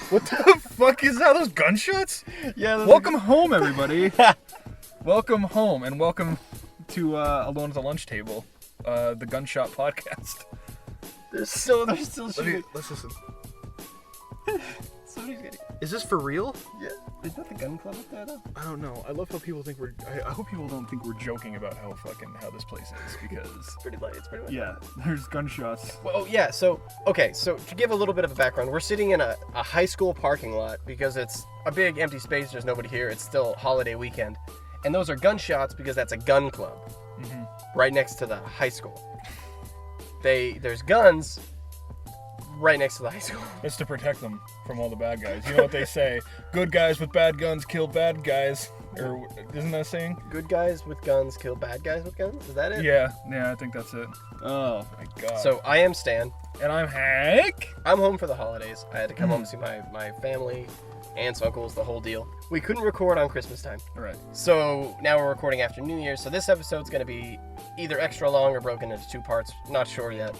What the fuck is that? Those gunshots? Yeah. Welcome home, everybody. Welcome home, and welcome to Alone at the Lunch Table, the Gunshot Podcast. They're still shooting. Let's listen. Somebody's getting. Is this for real? Yeah. Is that the gun club up there though? I don't know. I love how people think I hope people don't think we're joking about how this place is, because It's pretty light. It's pretty light. yeah, there's gunshots. Well, yeah. So to give a little bit of a background, we're sitting in a high school parking lot because it's a big empty space. There's nobody here. It's still holiday weekend, and those are gunshots because that's a gun club right next to the high school. There's guns right next to the high school. It's to protect them from all the bad guys. You know what they say? Good guys with bad guns kill bad guys. Or isn't that a saying? Good guys with guns kill bad guys with guns? Is that it? Yeah, I think that's it. Oh my god. So I am Stan. And I'm Hank. I'm home for the holidays. I had to come home to see my family, aunts, uncles, the whole deal. We couldn't record on Christmas time. Right. So now we're recording after New Year's. So this episode's going to be either extra long or broken into two parts. Not sure yet.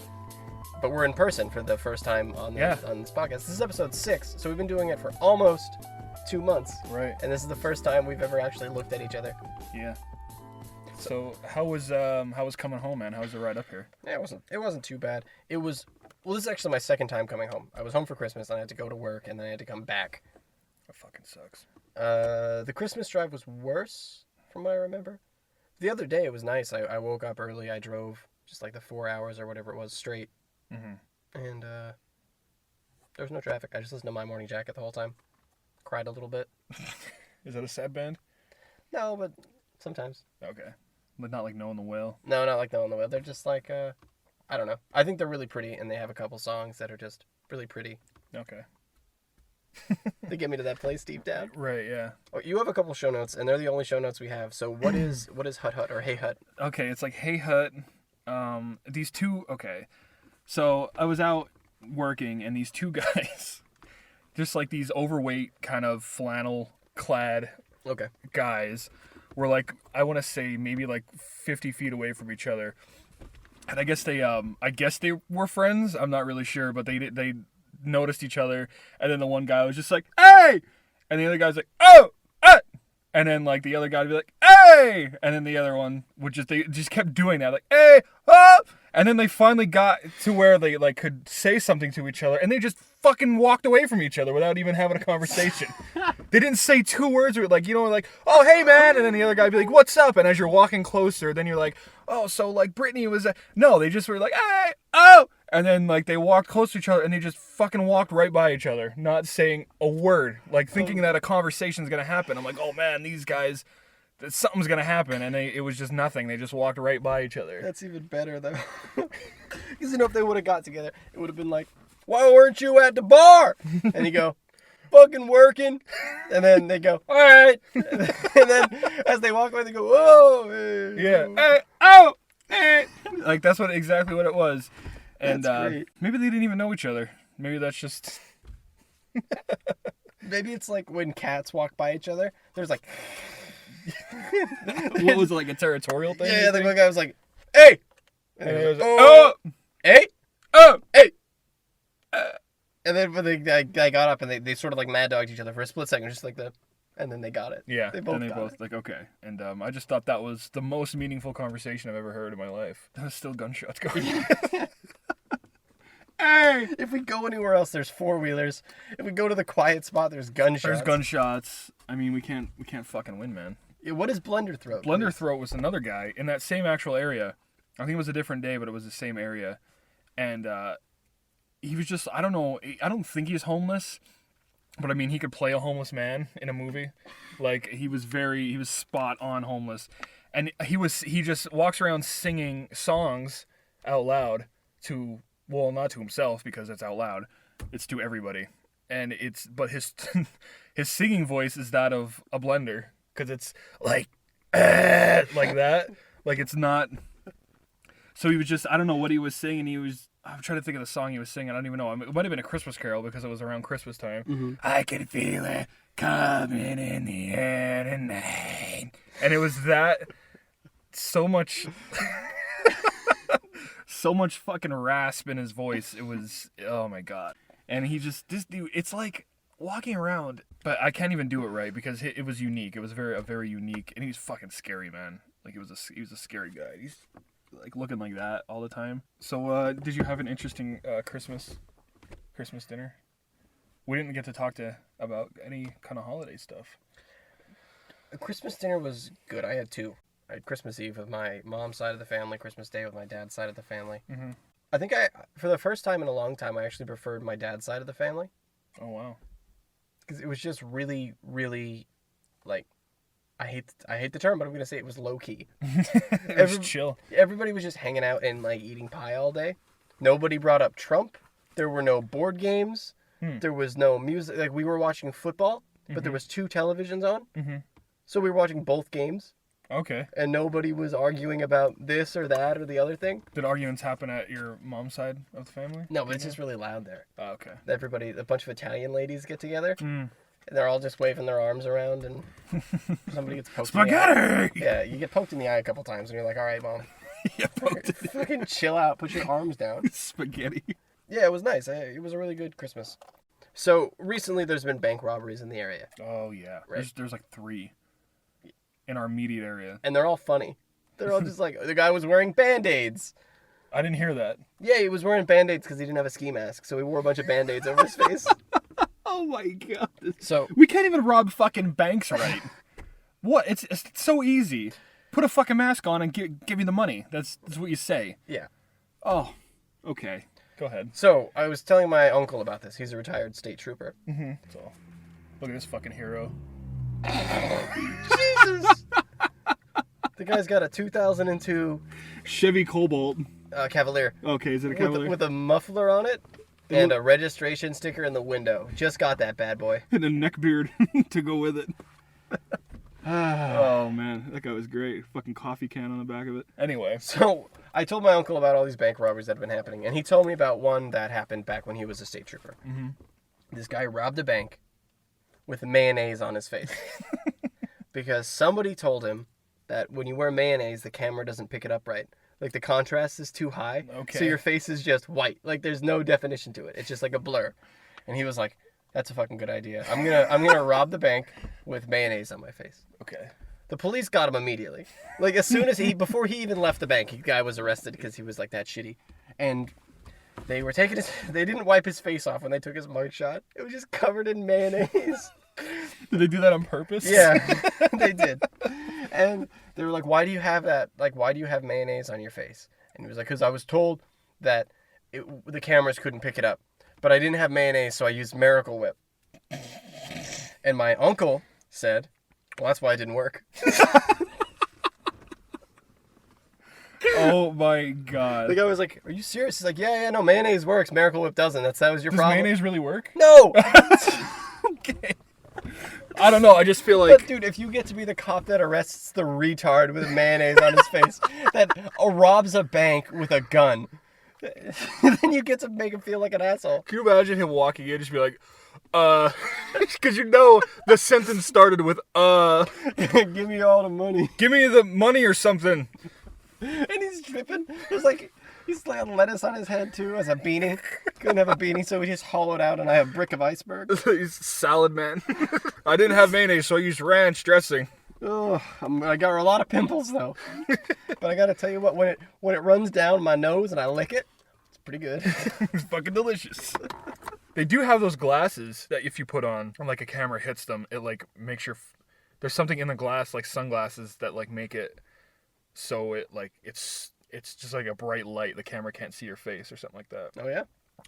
But we're in person for the first time on this podcast. This is episode 6. So we've been doing it for almost 2 months. Right. And this is the first time we've ever actually looked at each other. Yeah. So how was coming home, man? How was the ride up here? Yeah, it wasn't too bad. This is actually my second time coming home. I was home for Christmas, and I had to go to work, and then I had to come back. That fucking sucks. The Christmas drive was worse, from what I remember. The other day, it was nice. I woke up early. I drove just like the 4 hours or whatever it was straight. And there was no traffic. I just listened to My Morning Jacket the whole time. Cried a little bit. Is that a sad band? No, but sometimes. Okay. But not like Knowing the Whale? No, not like Knowing the Whale. They're just like, I don't know. I think they're really pretty, and they have a couple songs that are just really pretty. Okay. They get me to that place deep down. Right, yeah. Oh, you have a couple show notes, and they're the only show notes we have. So what is Hut Hut or Hey Hut? Okay, it's like Hey Hut. These two, okay. So I was out working, and these two guys, just like these overweight kind of flannel clad guys, were like, I want to say maybe like 50 feet away from each other. And I guess they were friends. I'm not really sure, but they noticed each other. And then the one guy was just like, "Hey!" And the other guy's like, "Oh, And then like the other guy would be like, "Hey!" And then the other one they just kept doing that, like, "Hey, oh!" And then they finally got to where they like could say something to each other, and they just fucking walked away from each other without even having a conversation. They didn't say 2 words, or like, like, "Oh, hey man," and then the other guy would be like, "What's up?" And as you're walking closer, then you're like, "Oh, so like Brittany was no," they just were like, "Hey, oh," and then like they walked close to each other, and they just fucking walked right by each other, not saying a word, like thinking that a conversation's gonna happen. I'm like, oh man, these guys, that something's gonna happen, and it was just nothing. They just walked right by each other. That's even better though, because if they would have got together, it would have been like, "Why weren't you at the bar?" And you go, "Fucking working," and then they go, "All right," and then as they walk away, they go, "Whoa, hey, yeah, hey, oh, hey." Like that's exactly what it was, and maybe they didn't even know each other. Maybe that's just. Maybe it's like when cats walk by each other. There's like. What was it, like a territorial thing? Yeah, the one guy was like, "Hey," and he was like, "Oh, hey, oh, hey." And then when they got up and they sort of like mad dogged each other for a split second, just like and then they got it. Yeah, they both like, okay. And I just thought that was the most meaningful conversation I've ever heard in my life. There's still gunshots going. Hey! If we go anywhere else, there's four-wheelers. If we go to the quiet spot, there's gunshots. There's gunshots. I mean, we can't fucking win, man. Yeah, what is Blender Throat? Blender Throat was another guy in that same actual area. I think it was a different day, but it was the same area. And he was just, I don't know, I don't think he's homeless, but I mean, he could play a homeless man in a movie. Like, he was spot on homeless. And he just walks around singing songs out loud to, well, not to himself because it's out loud. It's to everybody. And but his singing voice is that of a blender. Because it's like, like that. Like, it's not. So he was just, I don't know what he was singing. I'm trying to think of the song he was singing. I don't even know. It might have been a Christmas Carol because it was around Christmas time. Mm-hmm. I can feel it coming in the air tonight. And it was that, so much fucking rasp in his voice. It was, oh my God. And this dude, it's like walking around, but I can't even do it right because it was unique. It was a very unique, and he was fucking scary, man. Like he was a scary guy. He's like looking like that all the time. So did you have an interesting Christmas dinner? We didn't get to talk about any kind of holiday stuff. A Christmas dinner was good. I had two. I had Christmas Eve with my mom's side of the family, Christmas Day with my dad's side of the family. Mm-hmm. I think for the first time in a long time, I actually preferred my dad's side of the family. Oh, wow. Because it was just really, really, like, I hate the term, but I'm going to say it was low-key. It was chill. Everybody was just hanging out and, like, eating pie all day. Nobody brought up Trump. There were no board games. There was no music. Like, we were watching football, but there was 2 televisions on. Mm-hmm. So we were watching both games. Okay. And nobody was arguing about this or that or the other thing. Did arguments happen at your mom's side of the family? No, but it's just really loud there. Oh, okay. Everybody, a bunch of Italian ladies get together. And they're all just waving their arms around, and somebody gets poked in the eye. Yeah, you get poked in the eye a couple times, and you're like, all right, Mom. Yeah, poked in the fucking chill out. Put your arms down. Spaghetti. Yeah, it was nice. It was a really good Christmas. So, recently there's been bank robberies in the area. Oh, yeah. Right? There's like 3 in our immediate area. And they're all funny. They're all just like, the guy was wearing Band-Aids. I didn't hear that. Yeah, he was wearing Band-Aids because he didn't have a ski mask, so he wore a bunch of Band-Aids over his face. Oh my god. So we can't even rob fucking banks right. What? It's so easy. Put a fucking mask on and give me the money. That's what you say. Yeah. Oh, okay. Go ahead. So, I was telling my uncle about this. He's a retired state trooper. Mm-hmm. So, look at this fucking hero. Jesus! The guy's got a 2002 Chevy Cobalt. Cavalier. Okay, is it a Cavalier? With a muffler on it and a registration sticker in the window. Just got that bad boy. And a neck beard to go with it. Oh, man. That guy was great. Fucking coffee can on the back of it. Anyway. So, I told my uncle about all these bank robberies that have been happening, and he told me about one that happened back when he was a state trooper. Mm-hmm. This guy robbed a bank with mayonnaise on his face. Because somebody told him that when you wear mayonnaise, the camera doesn't pick it up right. Like, the contrast is too high. Okay. So your face is just white. Like, there's no definition to it. It's just like a blur. And he was like, that's a fucking good idea. I'm gonna rob the bank with mayonnaise on my face. Okay. The police got him immediately. Like, as soon as before he even left the bank, the guy was arrested because he was like that shitty. And they were taking they didn't wipe his face off when they took his mug shot. It was just covered in mayonnaise. Did they do that on purpose? Yeah, they did. And they were like, why do you have that? Like, why do you have mayonnaise on your face? And he was like, because I was told that the cameras couldn't pick it up. But I didn't have mayonnaise, so I used Miracle Whip. And my uncle said, well, that's why it didn't work. Oh my god. The guy was like, are you serious? He's like, yeah, no, mayonnaise works. Miracle Whip doesn't. That was your problem. Does mayonnaise really work? No! Okay. I don't know, I just feel like... But dude, if you get to be the cop that arrests the retard with mayonnaise on his face, that robs a bank with a gun, then you get to make him feel like an asshole. Can you imagine him walking in, just be like, because you know the sentence started with, Give me all the money. Give me the money or something. And he's dripping. He's like lettuce on his head, too, as a beanie. Couldn't have a beanie, so he just hollowed out, and I have a brick of iceberg. He's salad man. I didn't have mayonnaise, so I used ranch dressing. Oh, I got a lot of pimples, though. But I got to tell you what, when it runs down my nose and I lick it, it's pretty good. It's fucking delicious. They do have those glasses that if you put on, and like a camera hits them, it like makes your... There's something in the glass, like sunglasses, that like make it so it like it's just like a bright light. The camera can't see your face or something like that. Oh, yeah?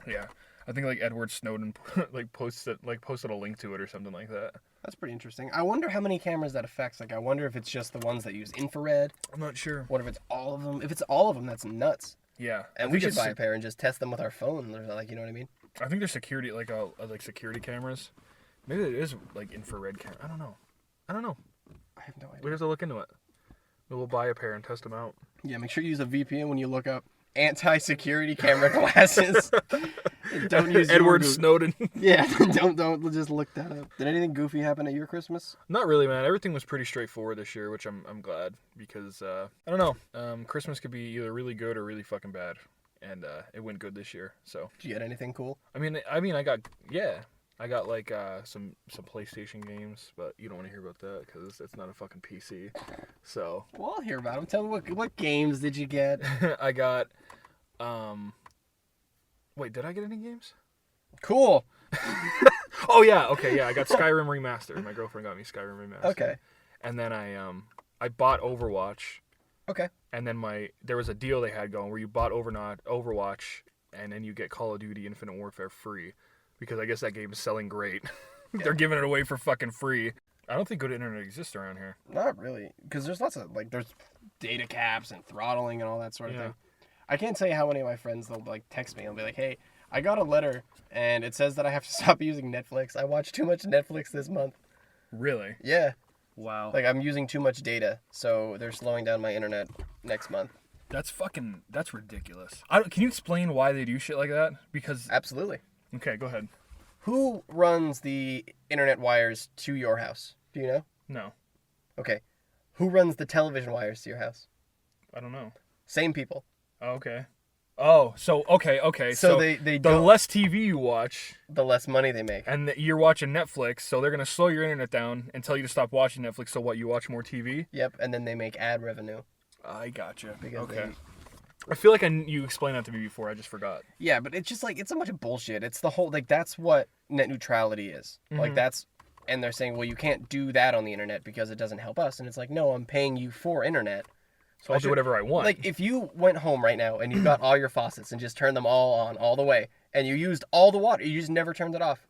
Yeah. I think like Edward Snowden like posted a link to it or something like that. That's pretty interesting. I wonder how many cameras that affects. Like, I wonder if it's just the ones that use infrared. I'm not sure. What if it's all of them? If it's all of them, that's nuts. Yeah. And we should buy a pair and just test them with our phone. Like, you know what I mean? I think they're security, like security cameras. Maybe it is like infrared camera. I don't know. I have no idea. We have to look into it. We'll buy a pair and test them out. Yeah, make sure you use a VPN when you look up anti-security camera glasses. Don't use Edward Snowden. Yeah, don't just look that up. Did anything goofy happen at your Christmas? Not really, man. Everything was pretty straightforward this year, which I'm glad because I don't know. Christmas could be either really good or really fucking bad, and it went good this year. So. Did you get anything cool? I mean, I got I got like some PlayStation games, but you don't want to hear about that because it's not a fucking PC. So. Well, I'll hear about them. Tell me what games did you get? I got. Wait, did I get any games? Cool. Oh yeah, okay, yeah. I got Skyrim Remastered. My girlfriend got me Skyrim Remastered. Okay. And then I bought Overwatch. Okay. And then there was a deal they had going where you bought Overwatch, and then you get Call of Duty Infinite Warfare free, because I guess that game is selling great. Yeah. They're giving it away for fucking free. I don't think good internet exists around here. Not really, because there's lots of there's data caps and throttling and all that sort of Yeah. thing. I can't tell you how many of my friends they'll text me and be like, "Hey, I got a letter and it says that I have to stop using Netflix. I watched too much Netflix this month." Really? Yeah. Wow. I'm using too much data, so they're slowing down my internet next month. That's ridiculous. Can you explain why they do shit like that? Because Absolutely. okay, go ahead. Who runs the internet wires to your house? Do you know? No, Okay. Who runs the television wires to your house? I don't know. Same people. Oh, okay. Oh, so okay. So they the go, less TV you watch, the less money they make. and you're watching Netflix, so they're gonna slow your internet down and tell you to stop watching Netflix. So what? You watch more TV? Yep, and then they make ad revenue. I gotcha. Because Okay. I feel like you explained that to me before. I just forgot. Yeah, but it's just it's a bunch of bullshit. It's the whole that's what net neutrality is. Mhm. And they're saying, well, you can't do that on the internet because it doesn't help us. And it's like, no, I'm paying you for internet. So I'll do whatever I want. Like if you went home right now and you got all your faucets and just turned them all on all the way, and you used all the water, you just never turned it off,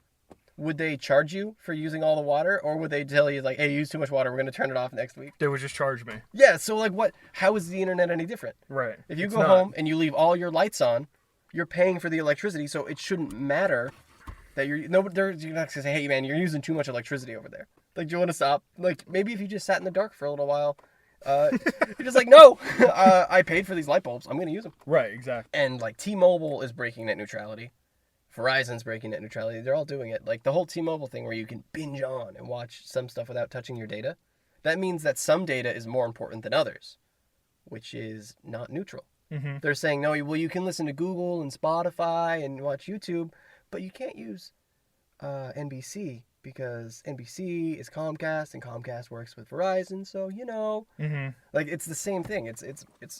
would they charge you for using all the water, or would they tell you hey, you used too much water, we're going to turn it off next week? They would just charge me. Yeah, so what? How is the internet any different? Right. If you It's go not. home and you leave all your lights on, you're paying for the electricity, so it shouldn't matter that you're not gonna say, hey man, you're using too much electricity over there. Do you want to stop? Maybe if you just sat in the dark for a little while, you're just no, I paid for these light bulbs, I'm gonna use them. Right. Exactly. And T-Mobile is breaking net neutrality, Verizon's breaking net neutrality. They're all doing it. The whole T-Mobile thing where you can binge on and watch some stuff without touching your data. That means that some data is more important than others, which is not neutral. Mm-hmm. They're saying, no, well, you can listen to Google and Spotify and watch YouTube, but you can't use NBC because NBC is Comcast and Comcast works with Verizon, so Mm-hmm. it's the same thing. It's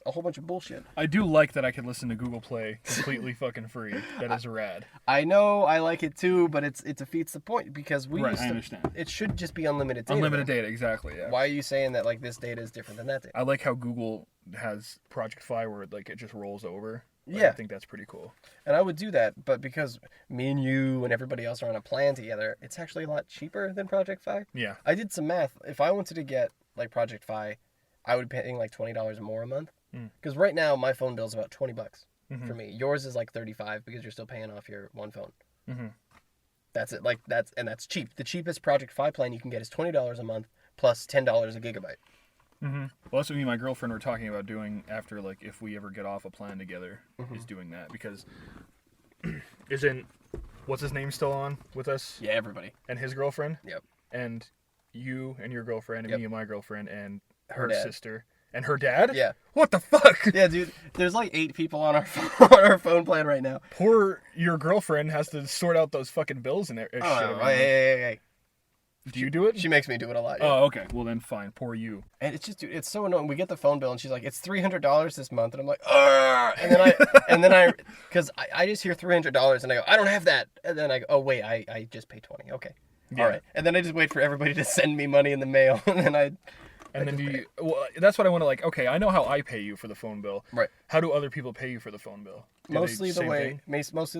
a whole bunch of bullshit. I do like that I can listen to Google Play completely fucking free. That is rad. I know, I like it too, but it defeats the point because Right, I understand. it should just be unlimited data. Unlimited data, exactly. Yeah. Why are you saying that this data is different than that data? I like how Google has Project Fi where it just rolls over. Yeah. I think that's pretty cool. And I would do that, but because me and you and everybody else are on a plan together, it's actually a lot cheaper than Project Fi. Yeah. I did some math. If I wanted to get Project Fi, I would be paying $20 more a month. Because right now my phone bill is about $20 for me. Yours is $35 because you're still paying off your one phone. Mm-hmm. That's it. That's cheap. The cheapest Project Fi plan you can get is $20 a month plus $10 a gigabyte. Mm-hmm. Well, that's what me and my girlfriend were talking about doing after, if we ever get off a plan together, is doing that. Because what's his name still on with us? Yeah, everybody. And his girlfriend? Yep. And you and your girlfriend and Yep. me and my girlfriend and Her her dad. sister. And her dad? Yeah. What the fuck? Yeah, dude. There's 8 people on our phone plan right now. Poor your girlfriend has to sort out those fucking bills and shit. Oh, every month. hey. Do you do it? She makes me do it a lot. Yeah. Oh, okay. Well, then fine. Poor you. And it's just, dude, it's so annoying. We get the phone bill and she's like, it's $300 this month. And I'm like, Arr! And then I, because I just hear $300 and I go, I don't have that. And then I go, oh, wait, I just paid 20. Okay. Yeah. All right. And then I just wait for everybody to send me money in the mail. And then well, that's what I want to okay, I know how I pay you for the phone bill. Right. How do other people pay you for the phone bill? Mostly the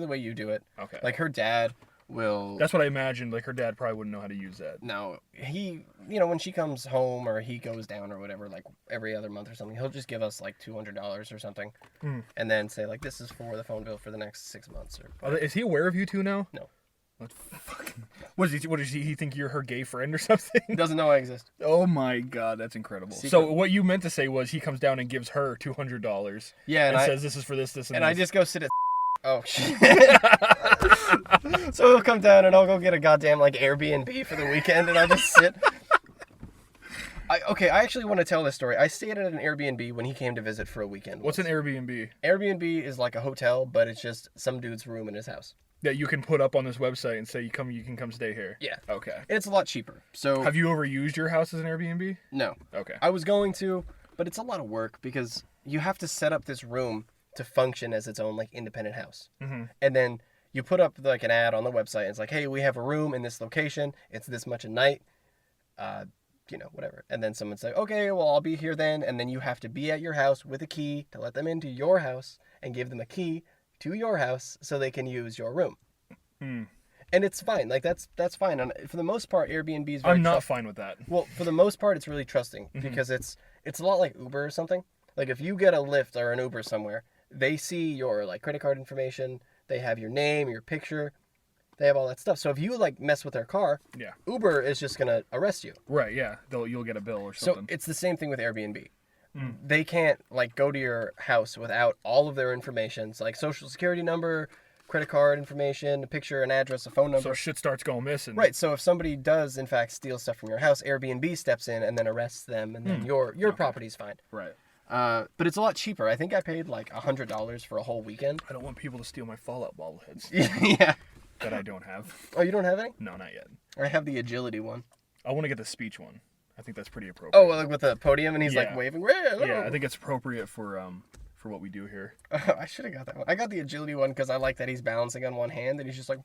way you do it. Okay. Her dad will. That's what I imagined. Her dad probably wouldn't know how to use that. No, he, when she comes home or he goes down or whatever, every other month or something, he'll just give us $200 or something, and then say this is for the phone bill for the next 6 months. Is he aware of you two now? No. What does he think you're her gay friend or something? He doesn't know I exist. Oh my god, that's incredible. Secret. So what you meant to say was he comes down and gives her $200. Yeah, and says this is for this, and and this. I just go sit at. Oh shit. So he'll come down and I'll go get a goddamn Airbnb for the weekend and I'll just sit. I actually want to tell this story. I stayed at an Airbnb when he came to visit for a weekend. What's an Airbnb? Airbnb is like a hotel, but it's just some dude's room in his house. That you can put up on this website and say you can come stay here. Yeah. Okay. And it's a lot cheaper. So Have you ever used your house as an Airbnb? no. Okay. I was going to, but it's a lot of work because you have to set up this room to function as its own like independent house. Mm-hmm. And then you put up like an ad on the website. And it's like, hey, we have a room in this location. It's this much a night. Whatever. And then someone's like, okay, well, I'll be here then. And then you have to be at your house with a key to let them into your house and give them a key to your house so they can use your room. Hmm. And it's fine. Like that's fine. And for the most part, Airbnb is very I'm not fine with that. Well, for the most part, it's really trusting because it's a lot like Uber or something. Like if you get a Lyft or an Uber somewhere, they see your like credit card information. They have your name, your picture. They have all that stuff. So if you like mess with their car, Yeah. Uber is just gonna arrest you. Right. Yeah. You'll get a bill or So something. it's the same thing with Airbnb. They can't like go to your house without all of their information. So like social security number, credit card information, a picture, an address, a phone number. So shit starts going missing. Right. So if somebody does in fact steal stuff from your house, Airbnb steps in and then arrests them, and then your property's fine. Right. But it's a lot cheaper. I think I paid like $100 for a whole weekend. I don't want people to steal my Fallout bobbleheads Yeah. that I don't have. Oh, you don't have any? No, not yet. I have the agility one. I want to get the speech one. I think that's pretty appropriate. Oh, like with the podium and he's like Yeah. waving. Yeah, I think it's appropriate for what we do here. I should have got that one. I got the agility one because I like that he's balancing on one hand and he's just like.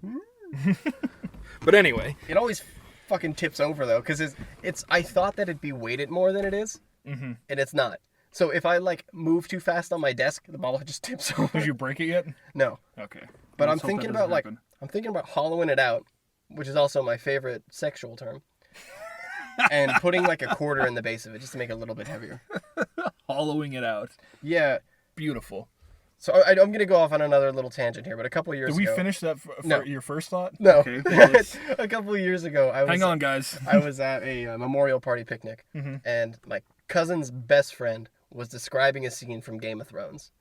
But anyway, It always fucking tips over though because it's. I thought that it'd be weighted more than it is, and it's not. So if I like move too fast on my desk, the bottle just tips over. did you break it yet? No, Okay. but Let's I'm hope thinking that about doesn't I'm thinking about hollowing it out, which is also my favorite sexual term, and putting like a quarter in the base of it just to make it a little bit heavier. happen. Hollowing it out. Yeah. Beautiful. So I'm gonna go off on another little tangent here, but a couple of years Did we ago. finish that for No. your first thought? No. Okay. Well, A couple of years ago, hang on, guys. I was at a memorial party picnic, and my cousin's best friend was describing a scene from Game of Thrones,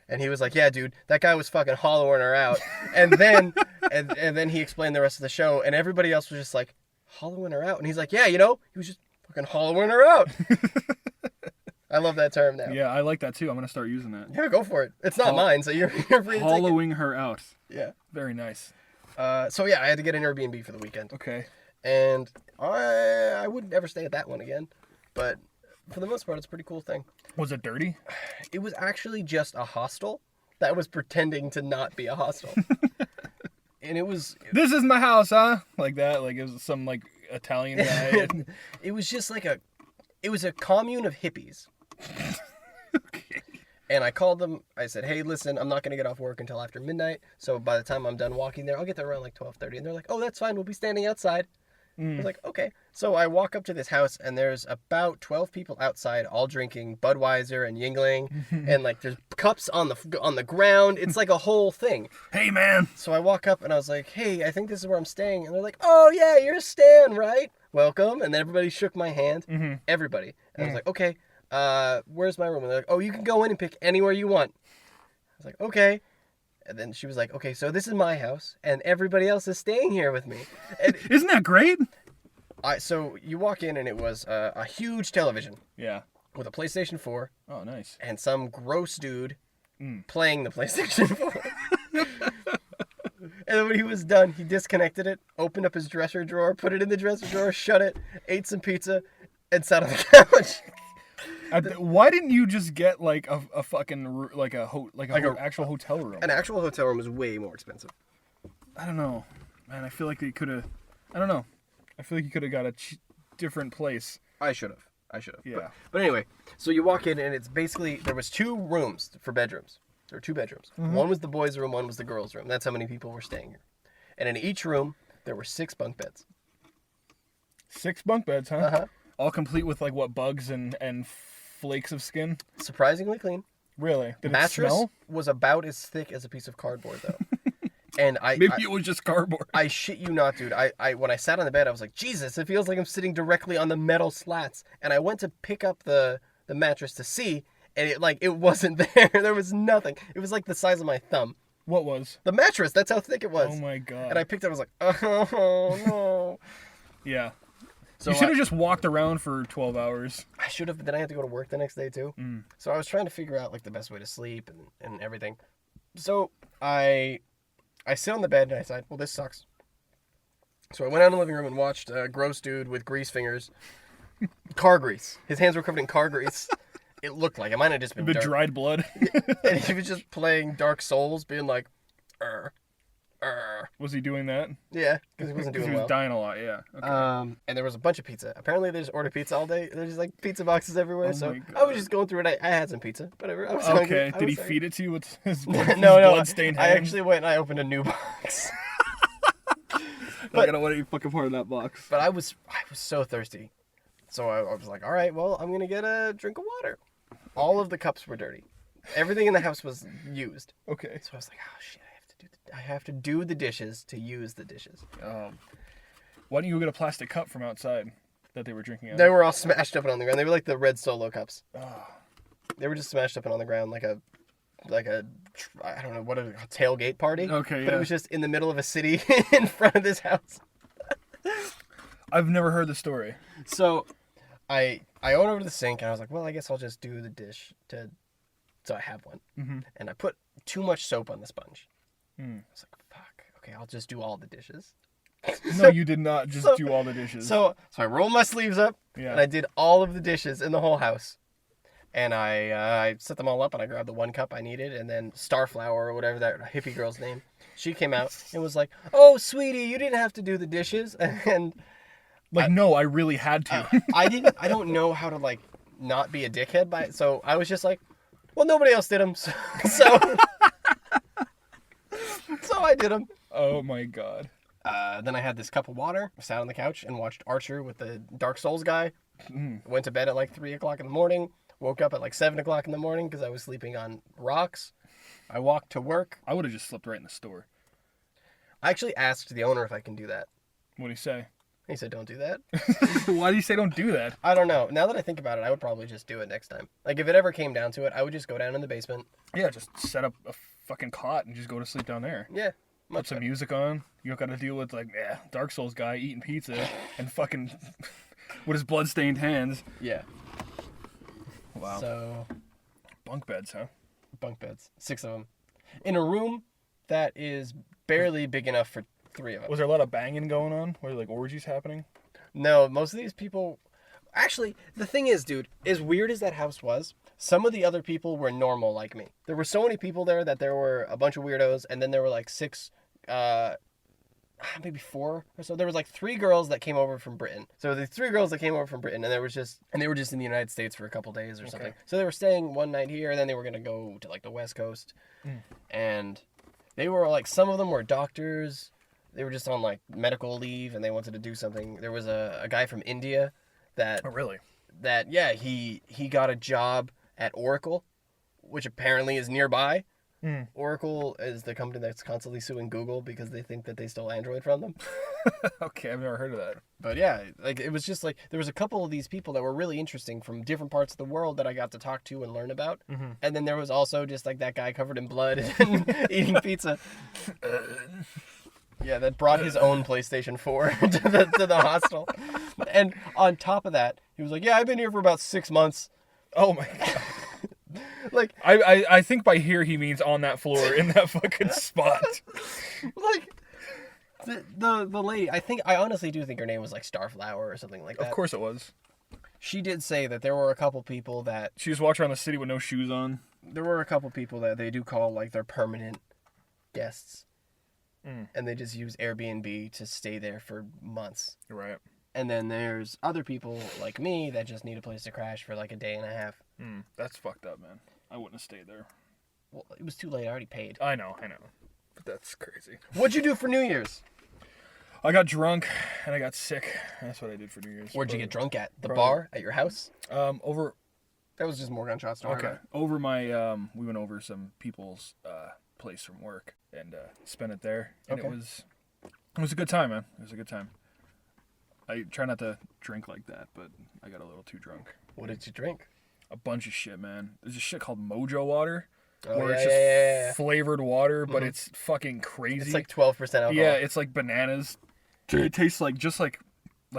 and he was like, "Yeah, dude, that guy was fucking hollowing her out," and then and then he explained the rest of the show, and everybody else was just like, "Hollowing her out," and he's like, "Yeah, he was just fucking hollowing her out." I love that term now. Yeah, I like that too. I'm gonna start using that. Yeah, go for it. It's not mine, so you're free to take it. Hollowing her out. Yeah. Very nice. So yeah, I had to get an Airbnb for the weekend. Okay. And I would never stay at that one again. But for the most part, it's a pretty cool thing. Was it dirty? It was actually just a hostel that was pretending to not be a hostel. And it was... This is my house, huh? Like that. Like it was some like Italian guy. It was just like a... It was a commune of hippies. Okay. And I called them. I said, hey, listen, I'm not going to get off work until after midnight. So by the time I'm done walking there, I'll get there around like 12:30. And they're like, oh, that's fine. We'll be standing outside. I was like, okay. So I walk up to this house, and there's about 12 people outside, all drinking Budweiser and Yingling, and like there's cups on the ground. It's like a whole thing. Hey, man. So I walk up, and I was like, hey, I think this is where I'm staying. And they're like, oh yeah, you're Stan, right? Welcome. And then everybody shook my hand. Everybody. And I was like, okay, where's my room? And they're like, oh, you can go in and pick anywhere you want. I was like, okay. And then she was like, okay, so this is my house, and everybody else is staying here with me. And Isn't that great? so you walk in, and it was a huge television Yeah. with a PlayStation 4 Oh, nice. and some gross dude playing the PlayStation 4. And then when he was done, he disconnected it, opened up his dresser drawer, put it in the dresser drawer, shut it, ate some pizza, and sat on the couch. Why didn't you just get like a fucking like a actual hotel room? An actual hotel room is way more expensive. I don't know, man. I feel like they could have. I don't know. I feel like you could have got a different place. I should have. Yeah. But anyway, so you walk in, and it's basically, there was 2 rooms for bedrooms. There were 2 bedrooms. One was the boys' room, one was the girls' room. That's how many people were staying here. And in each room, there were 6 bunk beds. 6 bunk beds, huh? Uh-huh. All complete with like what, bugs and flakes of skin? Surprisingly clean. Really? Did Mattress it smell? was about as thick as a piece of cardboard, though. And Maybe it was just cardboard. I shit you not, dude. I when I sat on the bed, I was like, Jesus, it feels like I'm sitting directly on the metal slats. And I went to pick up the mattress to see, and it wasn't there. There was nothing. It was like the size of my thumb. What was? The mattress, that's how thick it was. Oh my god. And I picked it, I was like, oh no. Yeah. So you should have just walked around for 12 hours. I should have, but then I had to go to work the next day too. So I was trying to figure out like the best way to sleep and everything. So I I sit on the bed and I decide, well, this sucks. So I went out in the living room and watched a gross dude with grease fingers. Car grease. His hands were covered in car grease. It looked like it might have just been The dirt. dried blood. And he was just playing Dark Souls, being like, Was he doing that? Yeah, because he wasn't Because doing he was well. dying a lot, yeah. Okay. And there was a bunch of pizza. Apparently, they just order pizza all day. There's just like pizza boxes everywhere. Oh So my I was God. just going through it. I had some pizza. Whatever. I was hungry. Okay, I did he was feed it to you with his no, blood-stained I hands? actually went and I opened a new box. I gotta want any fucking part of that box. But I was so thirsty. So I was like, all right, well, I'm going to get a drink of water. All of the cups were dirty. Everything in the house was used. Okay. So I was like, oh, shit, I have to do the dishes to use the dishes. Why don't you go get a plastic cup from outside that they were drinking out of? They were all smashed up and on the ground. They were like the red Solo cups. Oh, They were just smashed up and on the ground like a I don't know, what a tailgate party. Okay, But yeah. it was just in the middle of a city in front of this house. I've never heard the story. So I went over to the sink and I was like, well, I guess I'll just do the dish so I have one. Mm-hmm. And I put too much soap on the sponge. Mm. I was like, fuck, okay, I'll just do all the dishes. No, you did not just so- do all the dishes. So I rolled my sleeves up Yeah. and I did all of the dishes in the whole house. And I set them all up and I grabbed the one cup I needed, and then Starflower or whatever that hippie girl's name, she came out and was like, "Oh, sweetie, you didn't have to do the dishes." And no, I really had to. I don't know how to like not be a dickhead by it. So I was just like, "Well, nobody else did them." So I did them. Oh my God. Then I had this cup of water, sat on the couch and watched Archer with the Dark Souls guy. Went to bed at like 3 o'clock in the morning. Woke up at like 7 o'clock in the morning because I was sleeping on rocks. I walked to work. I would have just slept right in the store. I actually asked the owner if I can do that. What do you say? He said, don't do that. Why do you say don't do that? I don't know. Now that I think about it, I would probably just do it next time. Like, if it ever came down to it, I would just go down in the basement. Yeah, just set up a fucking cot and just go to sleep down there. Yeah. Put Much some better. music on. You don't got to deal with Dark Souls guy eating pizza and fucking with his blood-stained hands. Yeah. Wow. So, Bunk beds, huh? bunk beds. 6 of them. In a room that is barely big enough for 3 of us. Was there a lot of banging going on? Were there like orgies happening? No, most of these people... Actually, the thing is, dude, as weird as that house was, some of the other people were normal like me. There were so many people there that there were a bunch of weirdos, and then there were like 6, maybe 4 or so. There was like 3 girls that came over from Britain. So the 3 girls that came over from Britain, and they were just in the United States for a couple days or something. So they were staying one night here, and then they were gonna go to like the West Coast, and they were like, some of them were doctors. They were just on like medical leave, and they wanted to do something. There was a guy from India that Oh, really? he got a job at Oracle, which apparently is nearby. Oracle is the company that's constantly suing Google because they think that they stole Android from them. Okay, I've never heard of that. But yeah, like it was just like there was a couple of these people that were really interesting from different parts of the world that I got to talk to and learn about. And then there was also just like that guy covered in blood and eating pizza. Yeah, that brought his own PlayStation 4 to the hostel. And on top of that, he was like, "Yeah, I've been here for about 6 months." Oh my God. Like, I think by here he means on that floor in that fucking spot. like the lady, I honestly do think her name was like Starflower or something like that. Of course it was. She did say that there were a couple people that She just walked around the city with no shoes on. they do call like their permanent guests. And they just use Airbnb to stay there for months. Right. And then there's other people like me that just need a place to crash for like a day and a half. That's fucked up, man. I wouldn't have stayed there. Well, it was too late. I already paid. I know. But that's crazy. What'd you do for New Year's? I got drunk and I got sick. That's what I did for New Year's. Where'd you get drunk at? The Probably. bar? At your house? Over. That was just more gunshots. Don't worry Okay. about it. Over my we went over some people's place from work and spent it there. And Okay. it was a good time, man. It was a good time. I try not to drink like that, but I got a little too drunk. What did you drink? A bunch of shit, man. There's a shit called Mojo water. Oh, where yeah, it's just yeah. flavored water, but it's fucking crazy. It's like 12% alcohol. Yeah, it's like bananas. It tastes like just like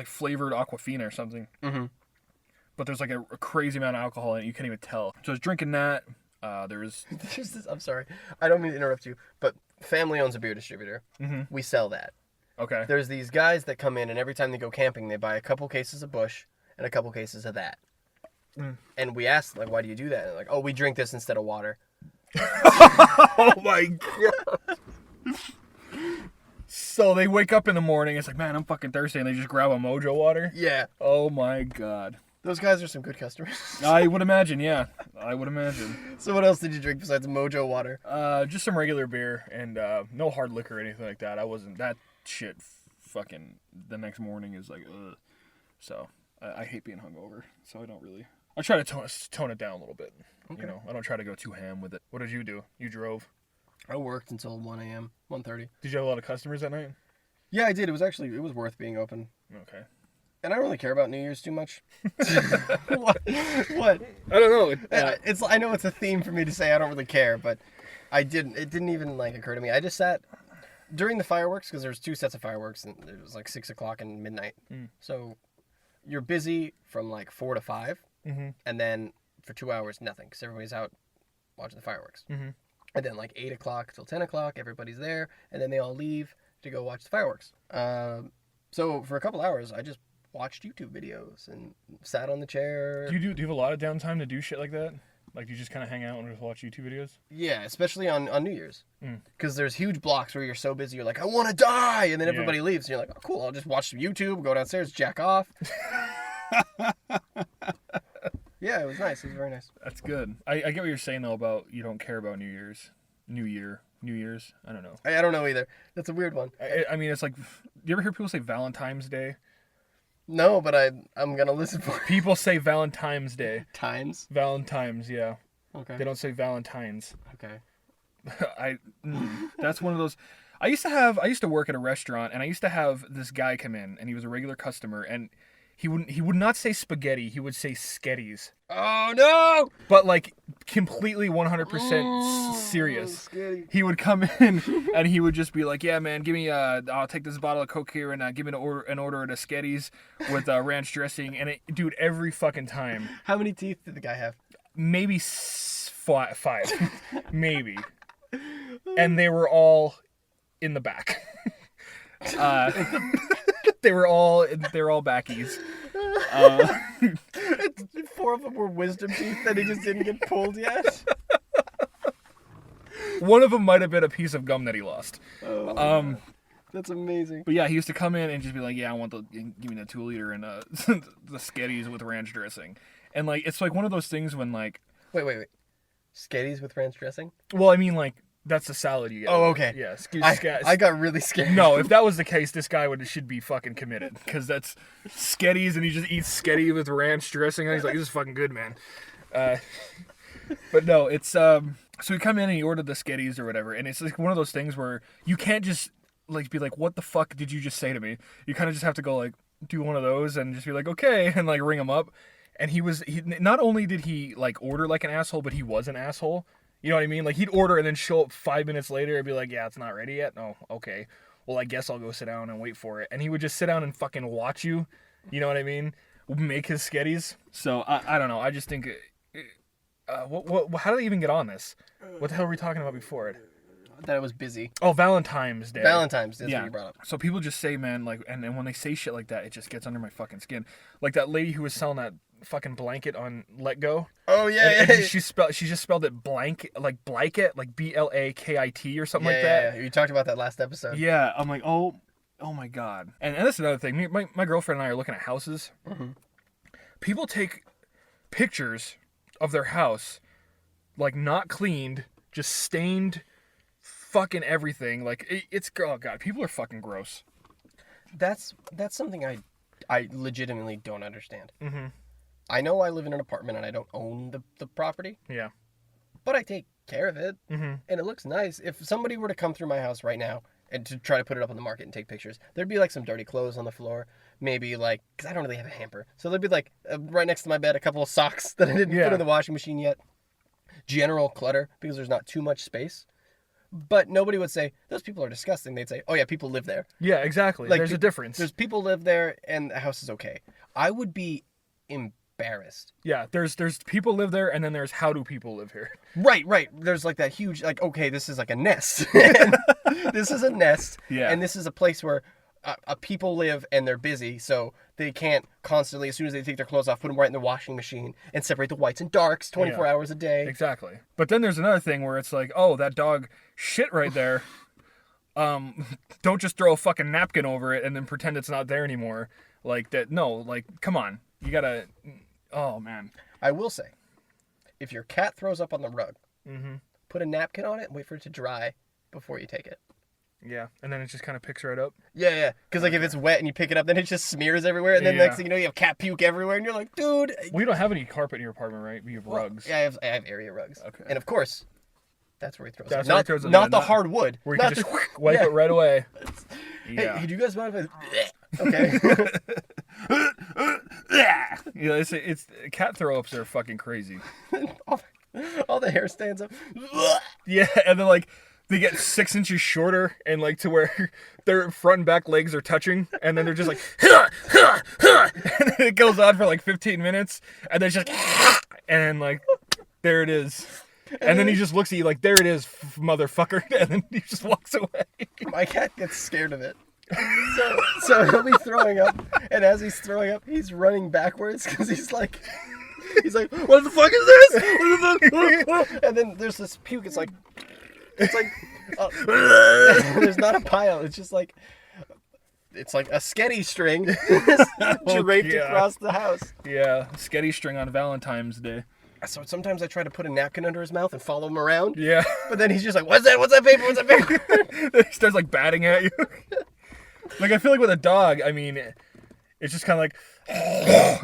flavored Aquafina or something. But there's like a crazy amount of alcohol in it. You can't even tell. So I was drinking that. There was There's this, I'm sorry. I don't mean to interrupt you, but family owns a beer distributor. Mm-hmm. We sell that. Okay. There's these guys that come in, and every time they go camping, they buy a couple cases of Busch and a couple cases of that. Mm. And we ask, like, why do you do that? And they're like, oh, we drink this instead of water. Oh my god. So they wake up in the morning, it's like, man, I'm fucking thirsty, and they just grab a Mojo water? Yeah. Oh my god. Those guys are some good customers. I would imagine, yeah. I would imagine. So what else did you drink besides Mojo water? Just some regular beer and no hard liquor or anything like that. I wasn't that shit. Fucking the next morning is like, ugh. So I hate being hungover. So I don't really. I try to tone it down a little bit. Okay. You know, I don't try to go too ham with it. What did you do? You drove. I worked until 1 a.m., 1:30. Did you have a lot of customers that night? Yeah, I did. It was worth being open. Okay. And I don't really care about New Year's too much. What? I don't know. I know it's a theme for me to say I don't really care, but it didn't even like occur to me. I just sat during the fireworks, because there's 2 sets of fireworks, and it was like 6 o'clock and midnight. So you're busy from like 4 to 5, and then for 2 hours nothing, because everybody's out watching the fireworks. And then like 8 o'clock till 10 o'clock, everybody's there, and then they all leave to go watch the fireworks. So for a couple hours, I just watched YouTube videos and sat on the chair. Do you have a lot of downtime to do shit like that? Like, do you just kind of hang out and just watch YouTube videos? Yeah, especially on New Year's. Because there's huge blocks where you're so busy, you're like, I want to die! And then everybody leaves, and you're like, oh, cool, I'll just watch some YouTube, go downstairs, jack off. Yeah, it was nice. It was very nice. That's good. I get what you're saying, though, about you don't care about New Year's. New Year's. I don't know. I don't know either. That's a weird one. I mean, it's like, do you ever hear people say Valentine's Day? No, but I'm going to listen for it. People say Valentine's Day. Times? Valentine's, yeah. Okay. They don't say Valentine's. Okay. That's one of those. I used to work at a restaurant, and I used to have this guy come in, and he was a regular customer, and he would not say spaghetti, he would say sketties. Oh no! But like completely 100% serious. Sketty. He would come in and he would just be like, "Yeah, man, give me I'll take this bottle of Coke here and give me an order of sketties with ranch dressing." And dude, every fucking time. How many teeth did the guy have? Maybe 5, maybe. And they were all in the back. They were all backies. 4 of them were wisdom teeth that he just didn't get pulled yet. One of them might have been a piece of gum that he lost. Oh, that's amazing. But yeah, he used to come in and just be like, "Yeah, I want give me the 2-liter and the sketties with ranch dressing." And like, it's like one of those things when like, wait, sketties with ranch dressing? Well, I mean, like, that's the salad you get. Oh, okay. Yeah, I got really scared. No, if that was the case, this guy should be fucking committed, because that's sketties, and he just eats sketty with ranch dressing, and he's like, "This is fucking good, man." But no, it's so he come in and he ordered the sketties or whatever, and it's like one of those things where you can't just like be like, "What the fuck did you just say to me?" You kind of just have to go like, do one of those and just be like, "Okay," and like ring him up. And he not only did he like order like an asshole, but he was an asshole. You know what I mean? Like, he'd order and then show up 5 minutes later and be like, "Yeah, it's not ready yet." "No, okay. Well, I guess I'll go sit down and wait for it." And he would just sit down and fucking watch you. You know what I mean? Make his sketties. So, I don't know. I just think, how did they even get on this? What the hell were we talking about before it? That I was busy. Oh, Valentine's Day. Valentine's Day, that's what you brought up. So people just say, man, like, and when they say shit like that, it just gets under my fucking skin. Like that lady who was selling that fucking blanket on Let Go. Oh yeah, and she just spelled it blanket, like blanket, like BLAKIT or something like that. Yeah, you talked about that last episode. Yeah, I'm like, oh my god. And that's another thing. My girlfriend and I are looking at houses. Mm-hmm. People take pictures of their house, like not cleaned, just stained, fucking everything. Like it's oh god, people are fucking gross. That's something I legitimately don't understand. Mm-hmm. I know I live in an apartment and I don't own the property. Yeah. But I take care of it. Mm-hmm. And it looks nice. If somebody were to come through my house right now and to try to put it up on the market and take pictures, there'd be like some dirty clothes on the floor. Maybe like, because I don't really have a hamper. So there'd be like, right next to my bed, a couple of socks that I didn't put in the washing machine yet. General clutter, because there's not too much space. But nobody would say, those people are disgusting. They'd say, oh yeah, people live there. Yeah, exactly. Like, there's a difference. There's people live there and the house is okay. I would be embarrassed. Yeah, there's people live there, and then there's how do people live here? Right. There's like that huge, like, okay, this is like a nest. This is a nest. Yeah. And this is a place where people live and they're busy, so they can't constantly, as soon as they take their clothes off, put them right in the washing machine and separate the whites and darks 24 hours a day. Exactly. But then there's another thing where it's like, oh, that dog shit right there. Don't just throw a fucking napkin over it and then pretend it's not there anymore. Like that. No, like, come on. You gotta. Oh, man. I will say, if your cat throws up on the rug, Mm-hmm. put a napkin on it and wait for it to dry before you take it. Yeah, and then it just kind of picks right up. Yeah. Because, like, if it's wet and you pick it up, then it just smears everywhere. And then next thing you know, you have cat puke everywhere. And you're like, dude. We don't have any carpet in your apartment, right? We have rugs. Yeah, I have area rugs. Okay. And, of course, that's where he throws That's it. where he throws it. Not the hardwood. Where you can just wipe it right away. Yeah. Hey, do you guys mind if I... Okay. Yeah, it's cat throw-ups are fucking crazy. All the hair stands up. Yeah, and then, like, they get 6 inches shorter and, like, to where their front and back legs are touching, and then they're just like, and then it goes on for like 15 minutes, and then it's just, and then, like, there it is. And then he just looks at you like, there it is, motherfucker, and then he just walks away. My cat gets scared of it. So he'll be throwing up, and as he's throwing up, he's running backwards because he's like, what the fuck is this? What the fuck? And then there's this puke. It's like, there's not a pile. It's just like, it's like a sketty string draped across the house. Yeah, sketty string on Valentine's Day. So sometimes I try to put a napkin under his mouth and follow him around. Yeah. But then he's just like, what's that? What's that paper? What's that paper? He starts like batting at you. Like, I feel like with a dog, I mean, it's just kind of like,